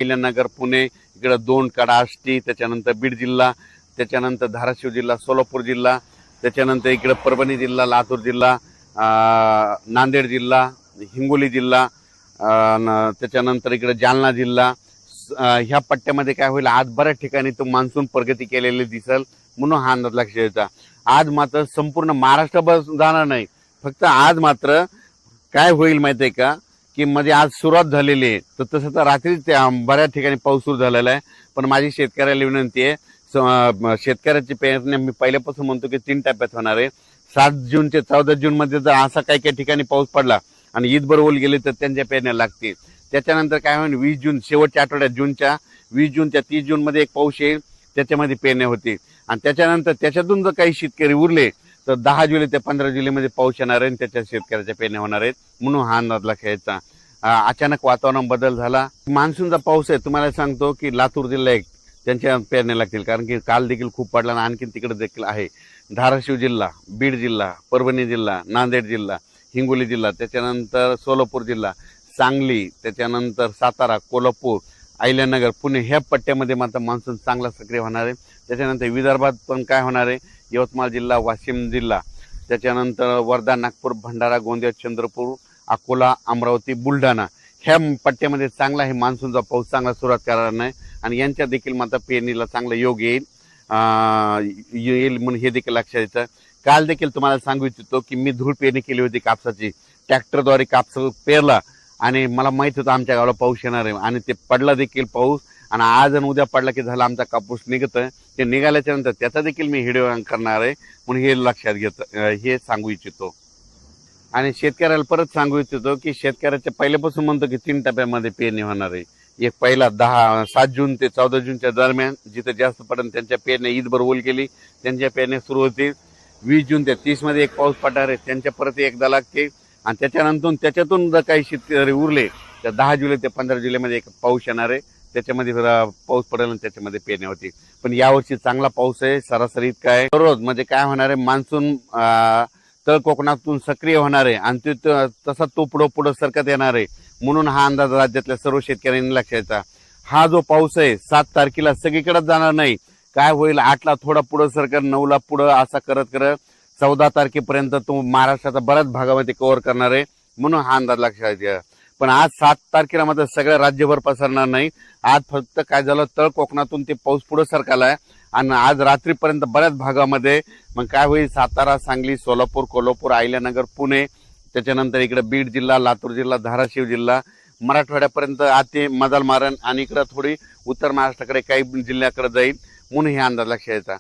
अहिल्यानगर पुणे इकडे दोन कडा आष्टी, त्याच्यानंतर बीड जिल्हा, त्याच्यानंतर धाराशिव जिल्हा, सोलापूर जिल्हा, त्याच्यानंतर इकडे परभणी जिल्हा, लातूर जिल्हा, नांदेड जिल्हा, हिंगोली जिल्हा, त्याच्यानंतर इकडे जालना जिल्हा, ह्या पट्ट्यामध्ये काय होईल, आज बऱ्याच ठिकाणी तो मान्सून प्रगती केलेली दिसेल म्हणून हा अंदाज लक्षात यायचा. आज मात्र संपूर्ण महाराष्ट्रभर जाणार नाही, फक्त आज मात्र काय होईल माहिती आहे का, की मध्ये आज सुरुवात झालेली आहे, तर तसं तर रात्रीच बऱ्याच ठिकाणी पाऊस सुरू झालेला आहे. पण माझी शेतकऱ्याला विनंती आहे, शेतकऱ्याची पेरणी मी पहिल्यापासून म्हणतो की 3 टप्प्यात होणार आहे. 7 जून ते 14 जून मध्ये जर असा काही काही ठिकाणी पाऊस पडला आणि ईदभर ओल गेले तर त्यांच्या पेरण्या लागतील. त्याच्यानंतर काय होईल, 20 जून शेवटच्या आठवड्यात, जूनच्या 20 जून त्या 30 जून मध्ये एक पाऊस येईल, त्याच्यामध्ये पेरण्या होतील. आणि त्याच्यानंतर त्याच्यातून जर काही शेतकरी उरले तर 10 जुलै ते 15 जुलैमध्ये पाऊस येणार आहे आणि त्याच्या शेतकऱ्याच्या पेरण्या होणार आहेत, म्हणून हा अंदाज लक्षात. अचानक वातावरण बदल झाला, मान्सूनचा पाऊस आहे. तुम्हाला सांगतो की लातूर जिल्हा एक त्यांच्या पेरण्या लागतील, कारण की काल देखील खूप पडला आणि आणखी तिकडे देखील आहे. धाराशिव जिल्हा, बीड जिल्हा, परभणी जिल्हा, नांदेड जिल्हा, हिंगोली जिल्हा, त्याच्यानंतर सोलापूर जिल्हा, सांगली, त्याच्यानंतर सातारा, कोल्हापूर, अहिल्यानगर, पुणे ह्या पट्ट्यामध्ये मात्र मान्सून चांगला सक्रिय होणार आहे. त्याच्यानंतर विदर्भात पण काय होणार आहे, यवतमाळ जिल्हा, वाशिम जिल्हा, त्याच्यानंतर वर्धा, नागपूर, भंडारा, गोंदिया, चंद्रपूर, अकोला, अमरावती, बुलढाणा ह्या पट्ट्यामध्ये चांगला आहे मान्सूनचा पाऊस, चांगला सुरुवात करणार नाही आणि यांच्या देखील मात्र पेरणीला चांगला योग येईल म्हणून हे देखील लक्षात येतं. काल देखील तुम्हाला सांगू इच्छितो की मी धूळ पेरणी केली होती कापसाची, ट्रॅक्टरद्वारे कापस पेरला आणि मला माहित होतं आमच्या गावाला पाऊस येणार आहे आणि ते पडला देखील पाऊस. आणि आज आणि उद्या पडला की झाला आमचा कापूस निघतं, ते निघाल्याच्या नंतर त्याचा देखील मी व्हिडिओ करणार आहे म्हणून हे लक्षात घेतं, हे सांगू इच्छितो. आणि शेतकऱ्याला परत सांगू इच्छितो की शेतकऱ्याच्या पहिल्यापासून म्हणतो की 3 टप्प्यामध्ये पेरणी होणार आहे. एक पहिला 7 जून ते 14 जूनच्या दरम्यान जिथे जास्त पडेल त्यांच्या पेरण्या ईदभर ओल केली त्यांच्या पेरण्या सुरू होतील. 20 जून ते 30 मध्ये एक पाऊस पडणार आहे, त्यांच्या परत एकदा लागते. आणि त्याच्यातून जर काही शेतकरी उरले तर 10 जुलै ते 15 जुलैमध्ये एक पाऊस येणार आहे, त्याच्यामध्ये पाऊस पडेल आणि त्याच्यामध्ये पेरण्या होती. पण यावर्षी चांगला पाऊस आहे, सरासरी इतका आहे. दररोज म्हणजे काय होणार आहे, मान्सून तळ कोकणातून सक्रिय होणार आहे आणि तसा तो पुढं सरकत येणार आहे, म्हणून हा अंदाज राज्यातल्या सर्व शेतकऱ्यांनी लक्षात घ्यायचा. हा जो पाऊस आहे 7 तारखेला सगळीकडे जाणार नाही, काय होईल 8ला थोडा पुढं सरकत, 9ला पुढं, असा करत करत 14 तारखेपर्यंत तो महाराष्ट्राचा बऱ्याच भागामध्ये कव्हर करणार आहे, म्हणून हा अंदाज लक्षात घ्या. पण आज 7 तारखेला मात्र सगळ्या राज्यभर पसरणार नाही. आज फक्त काय झालं, तळ कोकणातून ते पाऊस पुढे सरकालाय आणि आज रात्रीपर्यंत बऱ्याच भागामध्ये मग काय होईल, सातारा, सांगली, सोलापूर, कोल्हापूर, अहिल्यानगर, पुणे, त्याच्यानंतर इकडे बीड जिल्हा, लातूर जिल्हा, धाराशिव जिल्हा, मराठवाड्यापर्यंत आते मदाल मारण आणि इकडे थोडी उत्तर महाराष्ट्राकडे काही जिल्ह्याकडे जाईल, म्हणून हे अंदाज लक्षात येतात.